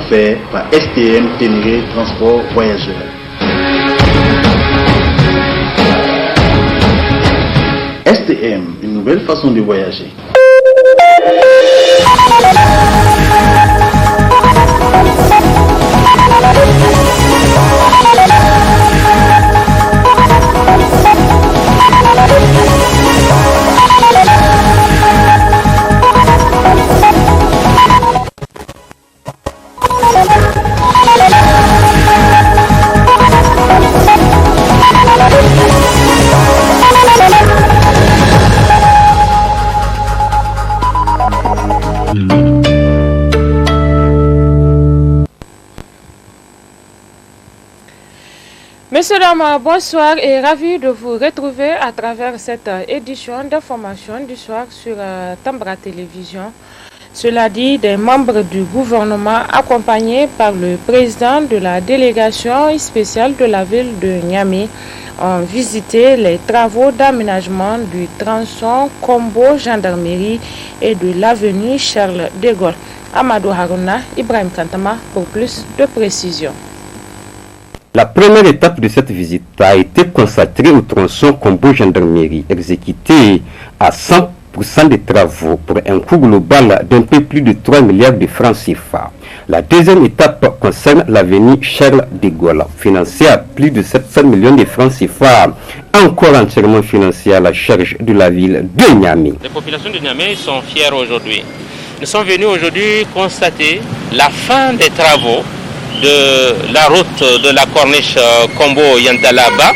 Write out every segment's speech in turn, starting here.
offert par STM Ténéré Transport Voyageurs. STM, une nouvelle façon de voyager. Messieurs, dames, bonsoir et ravi de vous retrouver à travers cette édition d'information du soir sur Tambra Télévision. Cela dit, des membres du gouvernement accompagnés par le président de la délégation spéciale de la ville de Niamey ont visité les travaux d'aménagement du tronçon Kombo Gendarmerie et de l'avenue Charles de Gaulle. Amadou Harouna, Ibrahim Kantama pour plus de précisions. La première étape de cette visite a été consacrée au tronçon Kombo Gendarmerie, exécuté à 100% des travaux pour un coût global d'un peu plus de 3 milliards de francs CFA. La deuxième étape concerne l'avenue Charles de Gaulle, financée à plus de 700 millions de francs CFA, encore entièrement financée à la charge de la ville de Niamey. Les populations de Niamey sont fières aujourd'hui. Nous sommes venus aujourd'hui constater la fin des travaux de la route de la corniche Kombo-Yantalaba,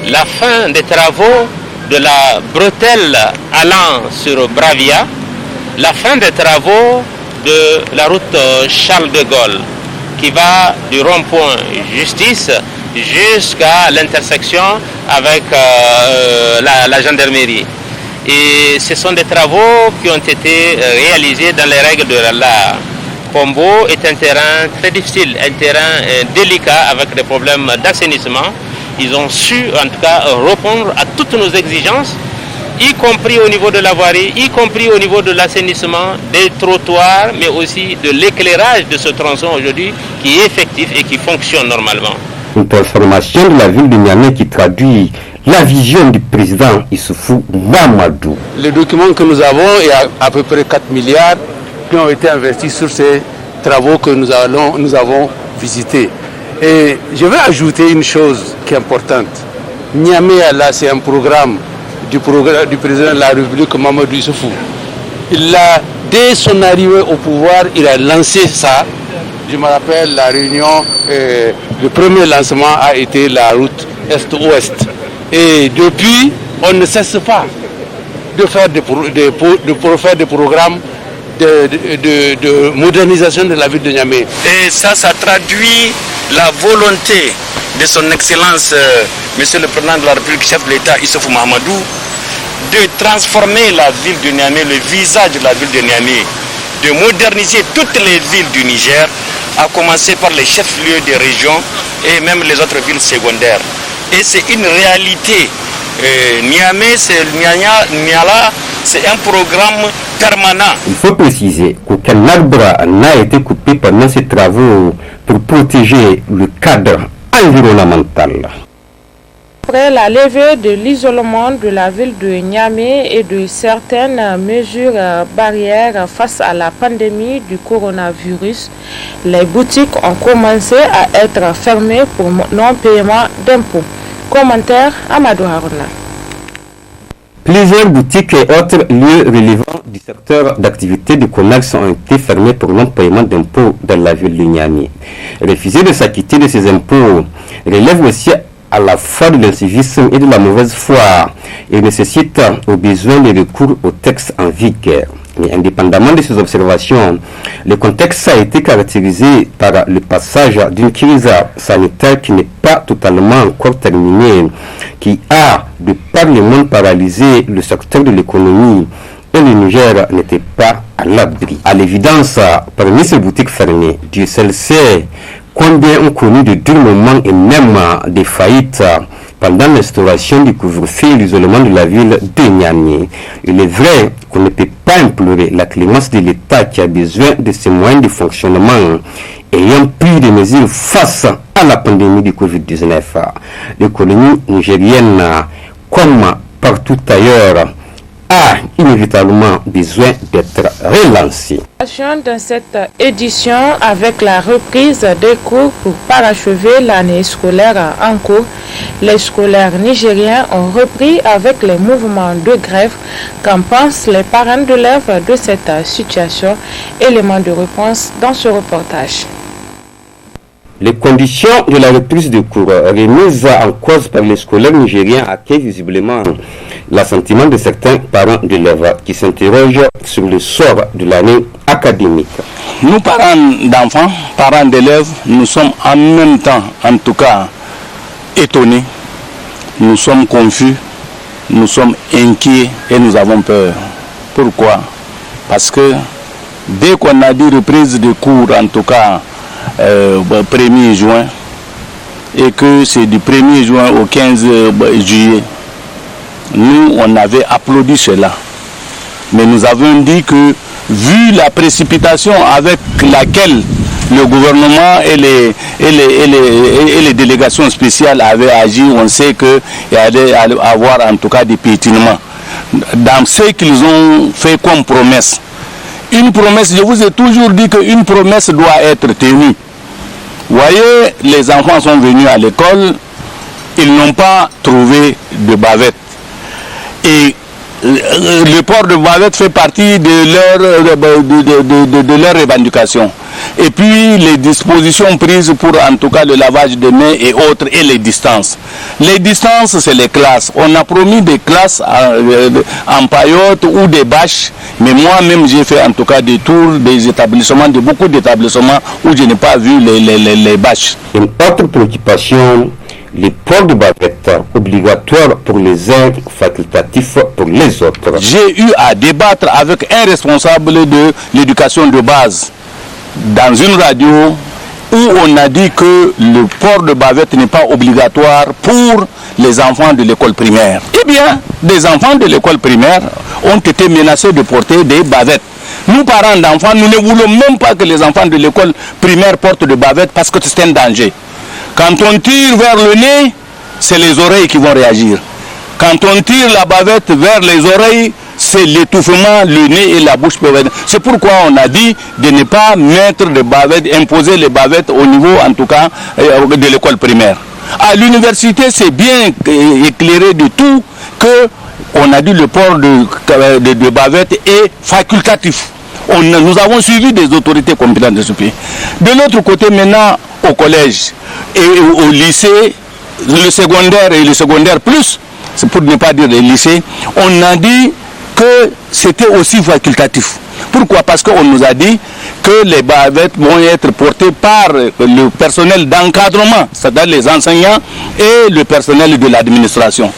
la fin des travaux de la bretelle allant sur Bravia, la fin des travaux de la route Charles de Gaulle qui va du rond-point Justice jusqu'à l'intersection avec la gendarmerie. Et ce sont des travaux qui ont été réalisés dans les règles de l'art. Kombo est un terrain très difficile, un terrain délicat avec des problèmes d'assainissement. Ils ont su en tout cas répondre à toutes nos exigences, y compris au niveau de la voirie, y compris au niveau de l'assainissement, des trottoirs, mais aussi de l'éclairage de ce tronçon aujourd'hui qui est effectif et qui fonctionne normalement. Une transformation de la ville de Niamey qui traduit la vision du président Issoufou Mamadou. Le document que nous avons est à peu près 4 milliards qui ont été investis sur ces travaux que nous avons visités. Et je vais ajouter une chose qui est importante. Niamey, là, c'est un programme du président de la République, Mamadou Issoufou. Dès son arrivée au pouvoir, il a lancé ça. Je me rappelle la réunion, le premier lancement a été la route Est-Ouest. Et depuis, on ne cesse pas de faire des programmes de modernisation de la ville de Niamey. Et ça traduit la volonté de son Excellence, Monsieur le Président de la République, chef de l'État, Issoufou Mahamadou, de transformer la ville de Niamey, le visage de la ville de Niamey, de moderniser toutes les villes du Niger, à commencer par les chefs-lieux des régions et même les autres villes secondaires. Et c'est une réalité. Niamey, Niala, c'est un programme permanent. Il faut préciser qu'aucun arbre n'a été coupé pendant ces travaux pour protéger le cadre environnemental. Après la levée de l'isolement de la ville de Niamey et de certaines mesures barrières face à la pandémie du coronavirus, les boutiques ont commencé à être fermées pour non-paiement d'impôts. Commentaire Amadou Harouna. Plusieurs boutiques et autres lieux relevant du secteur d'activité du commerce ont été fermés pour non-paiement d'impôts dans la ville de Niamey. Refuser de s'acquitter de ces impôts relève aussi à la fois de l'incivisme et de la mauvaise foi et nécessite au besoin de recours aux textes en vigueur. Mais indépendamment de ces observations, le contexte a été caractérisé par le passage d'une crise sanitaire qui n'est pas totalement encore terminée, qui a, de par le monde, paralysé le secteur de l'économie, et le Niger n'était pas à l'abri. À l'évidence, parmi ces boutiques fermées, Dieu seul sait combien ont connu de durs moments et même des faillites pendant l'instauration du couvre-feu et l'isolement de la ville de Niamey. Il est vrai qu'on ne peut pas implorer la clémence de l'État qui a besoin de ses moyens de fonctionnement ayant pris des mesures face à la pandémie du Covid-19. L'économie nigérienne, comme partout ailleurs, a inévitablement besoin d'être relancée. Dans cette édition, avec la reprise des cours pour parachever l'année scolaire en cours, les scolaires nigériens ont repris avec les mouvements de grève. Qu'en pensent les parents d'élèves de cette situation? Élément de réponse dans ce reportage. Les conditions de la reprise des cours remises en cause par les scolaires nigériens accueillent visiblement l'assentiment de certains parents d'élèves qui s'interrogent sur le sort de l'année académique. Nous, parents d'enfants, parents d'élèves, nous sommes en même temps, en tout cas, étonnés, nous sommes confus, nous sommes inquiets et nous avons peur. Pourquoi? Parce que dès qu'on a dit reprise de cours, en tout cas, 1er juin, et que c'est du 1er juin au 15 juillet, nous on avait applaudi cela, mais nous avons dit que vu la précipitation avec laquelle le gouvernement et les délégations spéciales avaient agi, on sait qu'il allait avoir en tout cas des piétinements dans ce qu'ils ont fait comme promesse. Une promesse, je vous ai toujours dit qu'une promesse doit être tenue. Vous voyez, les enfants sont venus à l'école, ils n'ont pas trouvé de bavette. Et le port de bavette fait partie de leur revendication. Et puis les dispositions prises pour en tout cas le lavage des mains et autres, et les distances. Les distances, c'est les classes. On a promis des classes en paillotte ou des bâches, mais moi-même j'ai fait en tout cas des tours des établissements, de beaucoup d'établissements où je n'ai pas vu les bâches. Une autre préoccupation, les ports de bavette obligatoires pour les uns, facultatifs pour les autres. J'ai eu à débattre avec un responsable de l'éducation de base dans une radio où on a dit que le port de bavette n'est pas obligatoire pour les enfants de l'école primaire. Eh bien, des enfants de l'école primaire ont été menacés de porter des bavettes. Nous, parents d'enfants, nous ne voulons même pas que les enfants de l'école primaire portent de bavettes parce que c'est un danger. Quand on tire vers le nez, c'est les oreilles qui vont réagir. Quand on tire la bavette vers les oreilles, c'est l'étouffement, le nez et la bouche peuvent être. C'est pourquoi on a dit de ne pas mettre de bavettes, imposer les bavettes au niveau en tout cas de l'école primaire. À l'université, c'est bien éclairé de tout que on a dit le port de bavettes est facultatif. Nous avons suivi des autorités compétentes de ce pays. De l'autre côté, maintenant, au collège et au lycée, le secondaire et le secondaire plus, c'est pour ne pas dire les lycées, on a dit que c'était aussi facultatif. Pourquoi? Parce qu'on nous a dit que les bavettes vont être portées par le personnel d'encadrement, c'est-à-dire les enseignants et le personnel de l'administration.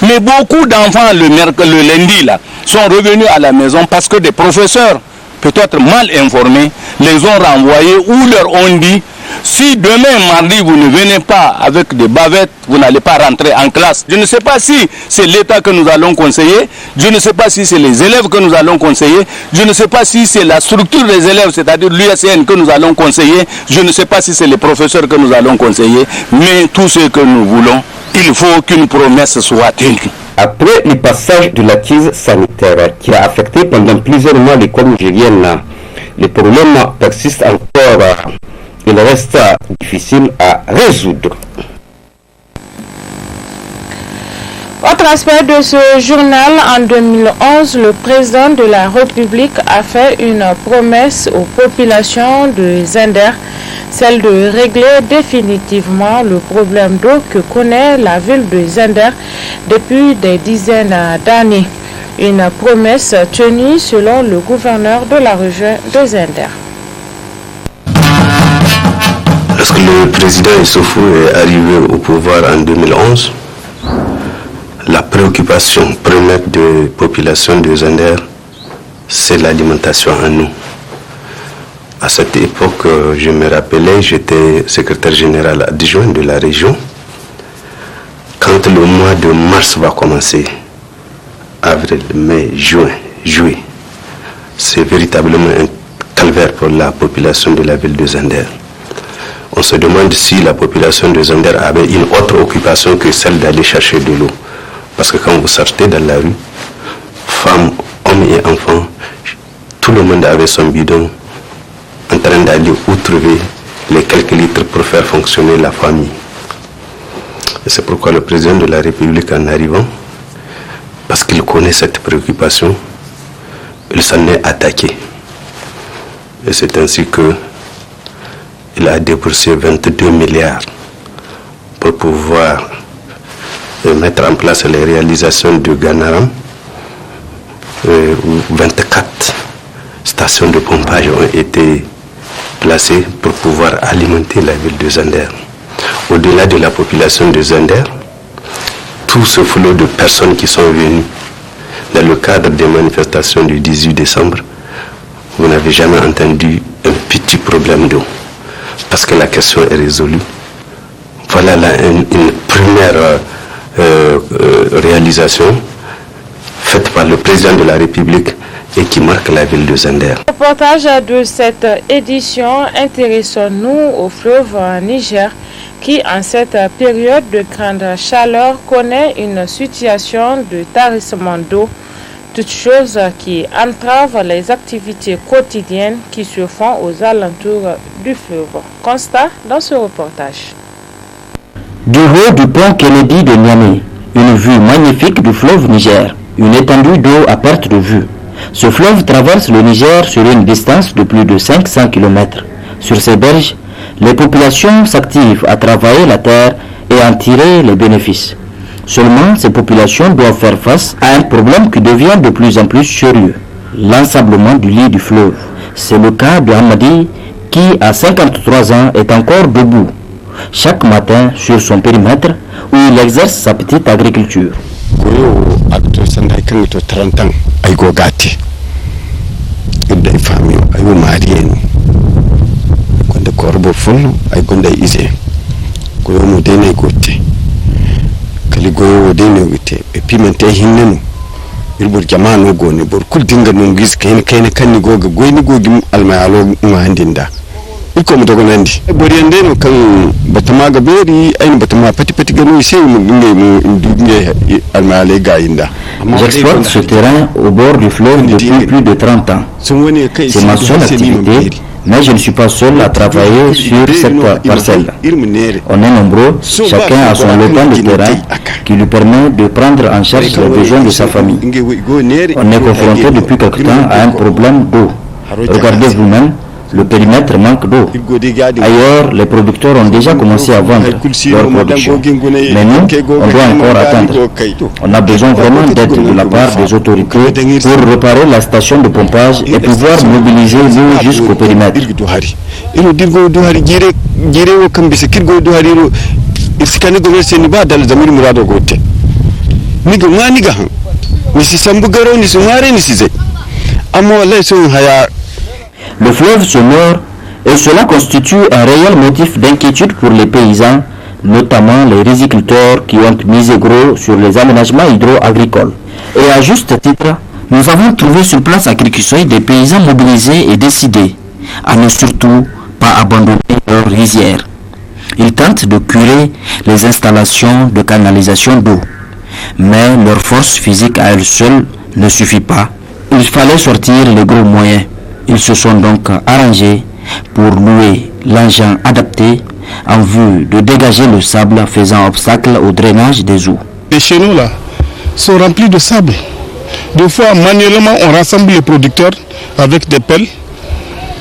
Mais beaucoup d'enfants le lundi là, sont revenus à la maison parce que des professeurs, peut-être mal informés, les ont renvoyés ou leur ont dit: si demain mardi vous ne venez pas avec des bavettes, vous n'allez pas rentrer en classe. Je ne sais pas si c'est l'État que nous allons conseiller, je ne sais pas si c'est les élèves que nous allons conseiller, je ne sais pas si c'est la structure des élèves, c'est-à-dire l'USN que nous allons conseiller, je ne sais pas si c'est les professeurs que nous allons conseiller, mais tout ce que nous voulons, il faut qu'une promesse soit tenue. Après le passage de la crise sanitaire qui a affecté pendant plusieurs mois l'école nigérienne, les problèmes persistent encore. Il reste difficile à résoudre. Autre aspect de ce journal, en 2011, le président de la République a fait une promesse aux populations de Zender, celle de régler définitivement le problème d'eau que connaît la ville de Zender depuis des dizaines d'années. Une promesse tenue selon le gouverneur de la région de Zender. Lorsque le président Issoufou est arrivé au pouvoir en 2011, la préoccupation première des populations de Zender, c'est l'alimentation en eau. À cette époque, je me rappelais, j'étais secrétaire général adjoint de la région. quand le mois de mars va commencer, avril, mai, juin, juillet, c'est véritablement un calvaire pour la population de la ville de Zender. On se demande si la population de Zender avait une autre occupation que celle d'aller chercher de l'eau. Parce que quand vous sortez dans la rue, femmes, hommes et enfants, tout le monde avait son bidon en train d'aller où trouver les quelques litres pour faire fonctionner la famille. Et c'est pourquoi le président de la République, en arrivant, parce qu'il connaît cette préoccupation, il s'en est attaqué. Et c'est ainsi qu'il a déboursé 22 milliards pour pouvoir mettre en place les réalisations de Ganaram, où 24 stations de pompage ont été placées pour pouvoir alimenter la ville de Zender. Au-delà de la population de Zender, tout ce flot de personnes qui sont venues dans le cadre des manifestations du 18 décembre, vous n'avez jamais entendu un petit problème d'eau, parce que la question est résolue. Voilà là une première réalisation faite par le président de la République et qui marque la ville de Zender. Le reportage de cette édition, intéressons-nous au fleuve Niger qui, en cette période de grande chaleur, connaît une situation de tarissement d'eau, toutes choses qui entravent les activités quotidiennes qui se font aux alentours du fleuve. Constat dans ce reportage. Du haut du pont Kennedy de Niamey, une vue magnifique du fleuve Niger, une étendue d'eau à perte de vue. Ce fleuve traverse le Niger sur une distance de plus de 500 km. Sur ces berges, les populations s'activent à travailler la terre et en tirer les bénéfices. Seulement, ces populations doivent faire face à un problème qui devient de plus en plus sérieux, l'ensablement du lit du fleuve. C'est le cas de Hamadi qui, à 53 ans, est encore debout, chaque matin sur son périmètre où il exerce sa petite agriculture. ilko dogo nandi boriyande no kan batama ga beri ayin batama pati pati gano ise mu nge almale gainda. J'exploite ce terrain au bord du fleuve depuis plus de 30 ans. C'est ma seule activité, mais je ne suis pas seul à travailler sur cette parcelle. On est nombreux, chacun a son lopin de terrain qui lui permet de prendre en charge les besoins de sa famille. On est confronté depuis quelque temps à un problème d'eau. Regardez vous-même, le périmètre manque d'eau. Ailleurs, les producteurs ont déjà commencé à vendre leur production. Mais nous, on doit encore attendre. On a besoin vraiment d'aide de la part des autorités pour réparer la station de pompage et pouvoir mobiliser l'eau jusqu'au périmètre. Le fleuve se meurt et cela constitue un réel motif d'inquiétude pour les paysans, notamment les riziculteurs qui ont misé gros sur les aménagements hydro-agricoles. Et à juste titre, nous avons trouvé sur place à Krikusoy des paysans mobilisés et décidés à ne surtout pas abandonner leurs rizières. Ils tentent de curer les installations de canalisation d'eau, mais leur force physique à elle seule ne suffit pas. Il fallait sortir les gros moyens. Ils se sont donc arrangés pour louer l'engin adapté en vue de dégager le sable faisant obstacle au drainage des eaux. Les chenaux là sont remplis de sable. Deux fois manuellement on rassemble les producteurs avec des pelles.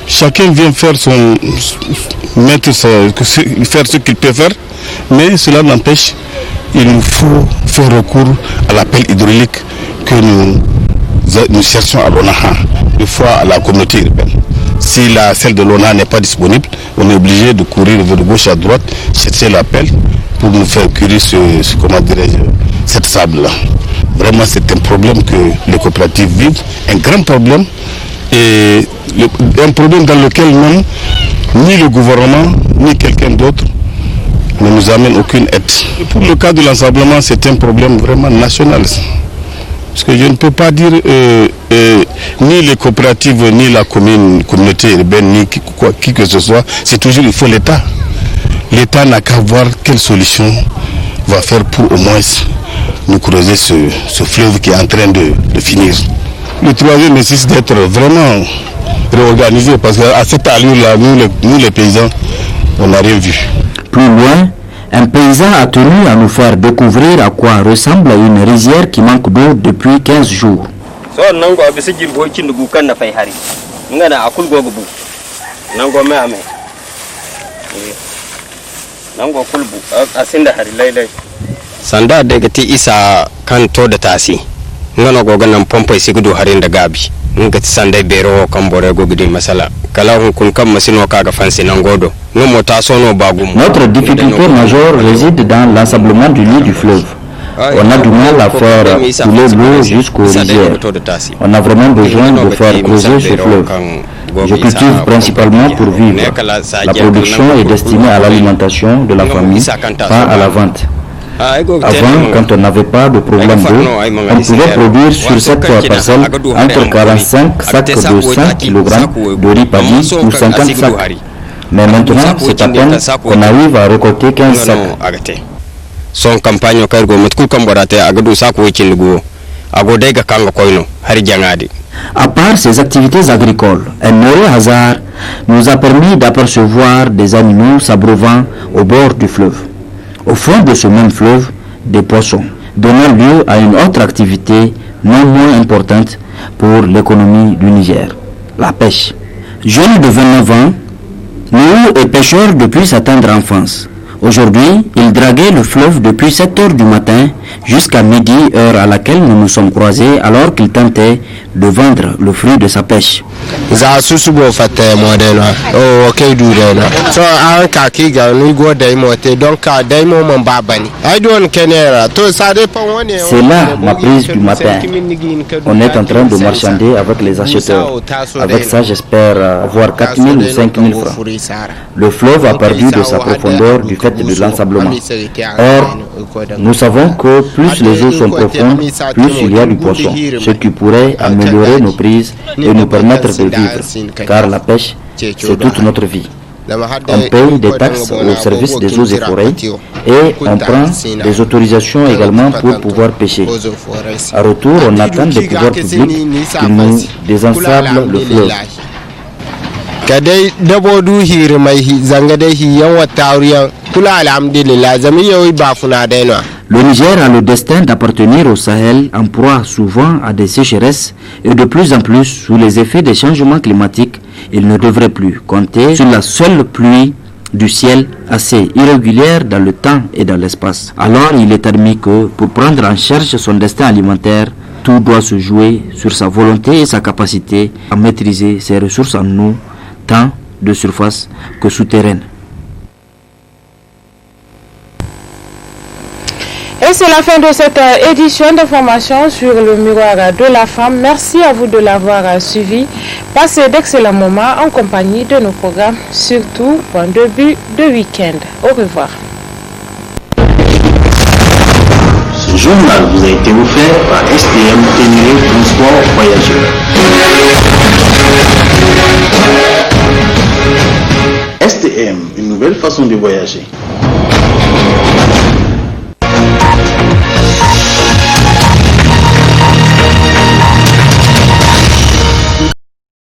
Chacun vient faire faire ce qu'il peut faire, mais cela n'empêche, il nous faut faire recours à la pelle hydraulique que nous cherchons à l'ONAHA, des fois à la communauté urbaine. Si celle de l'ONAHA n'est pas disponible, on est obligé de courir de gauche à droite, chercher la pelle pour nous faire curer cette sable-là. Vraiment, c'est un problème que les coopératives vivent, un grand problème, et un problème dans lequel même ni le gouvernement, ni quelqu'un d'autre ne nous amène aucune aide. Et pour le cas de l'ensablement, c'est un problème vraiment national. Parce que je ne peux pas dire ni les coopératives, ni la communauté urbaine, ni qui que ce soit, c'est toujours il faut l'État. L'État n'a qu'à voir quelle solution va faire pour au moins nous creuser ce fleuve qui est en train de finir. Le troisième nécessite d'être vraiment réorganisé parce qu'à cette allure-là, nous les paysans, on n'a rien vu. Plus loin, un paysan a tenu à nous faire découvrir à quoi ressemble une rizière qui manque d'eau depuis 15 jours. Sanda daga ti isa kan to da tasi ngana goga nan pompa sigudu harin da gabi ngati sanda bero kan bore gogidi masala kala kun kan masino kaga fansi nan godo ngomo ta sono bagum. Notre difficulté majeure réside dans l'ensablement du lit du fleuve. On a du mal à faire couler l'eau jusqu'aux rizières. On a vraiment besoin de faire creuser ce fleuve. Je cultive principalement pour vivre. La production est destinée à l'alimentation de la famille, pas à la vente. Avant, quand on n'avait pas de problème d'eau, on pouvait produire sur cette parcelle entre 45 sacs de 100 kg de riz paddy ou 50 sacs. Mais maintenant, c'est à peine qu'on arrive à récolter 15 sacs. Son campagne kay go matku kamborate agadu sako kindugo agodega kanga koino hari jangadi. À part ces activités agricoles, un heureux hasard nous a permis d'apercevoir des animaux s'abreuvant au bord du fleuve. Au fond de ce même fleuve, des poissons, donnant lieu à une autre activité non moins importante pour l'économie du Niger, la pêche. Jeune de 29 ans, Nourou est pêcheur depuis sa tendre enfance. Aujourd'hui, il draguait le fleuve depuis 7 heures du matin jusqu'à midi, heure à laquelle nous nous sommes croisés alors qu'il tentait de vendre le fruit de sa pêche. C'est là ma prise du matin. On est en train de marchander avec les acheteurs. Avec ça, j'espère avoir 4 000 ou 5 000 francs. Le fleuve a perdu de sa profondeur du fait de l'ensablement. Or, nous savons que plus les eaux sont profondes, plus il y a du poisson, ce qui pourrait améliorer nos prises et nous permettre de vivre, car la pêche, c'est toute notre vie. On paye des taxes au service des eaux et forêts et on prend des autorisations également pour pouvoir pêcher. À retour, on attend des pouvoirs publics qui nous désensablent le fleuve. Le Niger a le destin d'appartenir au Sahel, en proie souvent à des sécheresses et de plus en plus sous les effets des changements climatiques. Il ne devrait plus compter sur la seule pluie du ciel assez irrégulière dans le temps et dans l'espace. Alors il est admis que pour prendre en charge son destin alimentaire, tout doit se jouer sur sa volonté et sa capacité à maîtriser ses ressources en eau, tant de surface que souterraine. Et c'est la fin de cette édition d'information sur le miroir de la femme. Merci à vous de l'avoir suivi. Passez d'excellents moments en compagnie de nos programmes, surtout pour un début de week-end. Au revoir. Ce journal vous a été offert par STM Ténéré Transport Voyageurs. STM, une nouvelle façon de voyager.